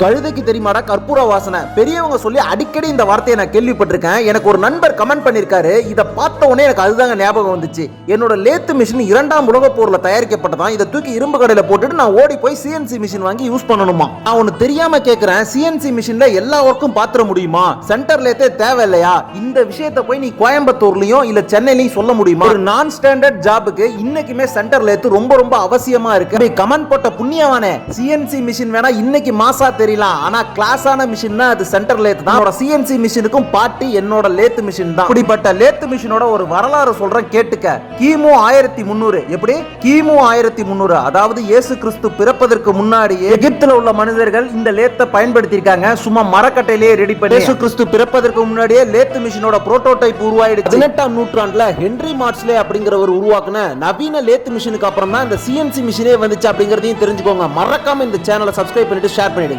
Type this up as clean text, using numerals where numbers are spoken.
கழுதைக்கு தெரியுமாடா கற்பூர வாசனை. பெரியவங்க சொல்லி அடிக்கடி இந்த வார்த்தையை நான் கேள்விப்பட்டிருக்கேன். எனக்கு ஒரு நண்பர் கமெண்ட் பண்ணிருக்காரு. இதை பார்த்த உடனே எனக்கு அதுதாங்க ஞாபகம் வந்துச்சு. என்னோட லேத்து மிஷின் 2ஆம் உலகப் போர்ல தயாரிக்கப்பட்டதான். இதை தூக்கி இரும்பு கடையில போட்டுட்டு நான் ஓடி போய் சிஎன்சி மிஷின் வாங்கி யூஸ் பண்ணணுமா. நான் ஒன்னு தெரியாம கேட்கிறேன், சிஎன்சி மிஷின்ல எல்லா ஒர்க்கும் பாத்திர முடியுமா? சென்டர் லேத்தே தேவை இல்லையா? இந்த விஷயத்தை போய் நீ கோயம்புத்தூர்லயும் இல்ல சென்னையிலயும் சொல்ல முடியுமா? ஒரு நான் ஸ்டாண்டர்ட் ஜாபுக்கு இன்னைக்குமே சென்டர் லேத்து ரொம்ப ரொம்ப அவசியமா இருக்கு. கமெண்ட் போட்ட புண்ணியவானே, சிஎன்சி மிஷின் வேணா இன்னைக்கு மாசா தெரியலாம், ஆனா கிளாஸான மிஷின்னா அது சென்டர் லேத் தான். சிஎன்சி மிஷினுக்கும் பாட்டி என்னோட லேத் மிஷின் தான். இப்படிப்பட்ட லேத் மிஷினோட ஒரு வரலாறு சொல்றேன் கேட்டுக்க. கிமு 1300, எப்படி கிமு 1300, அதாவது இயேசு கிறிஸ்து பிறப்பதற்கு முன்னாடியே எகிப்துல உள்ள மனிதர்கள் இந்த லேத்தை பயன்படுத்தி இருக்காங்க. சும்மா மரக்கட்டையிலேயே ரெடி பண்ணி இயேசு கிறிஸ்து பிறப்பதற்கு முன்னாடியே லேத் மிஷினோட புரோட்டோடைப் உருவாயிடுச்சு. 18ஆம் நூற்றாண்டுல ஹென்றி மார்ட்ஸ்லே அப்படிங்கிறவர் உருவாக்குன நவீன லேத் மிஷினுக்கு அப்புறம் தான் இந்த சிஎன்சி மிஷினே வந்துச்சு அப்படிங்கறதையும் தெரிஞ்சுக்கோங்க. மறக்காம இந்த சேனலை சப்ஸ்கிரைப் பண்ணிட்டு ஷேர் பண்ணிடுங்க.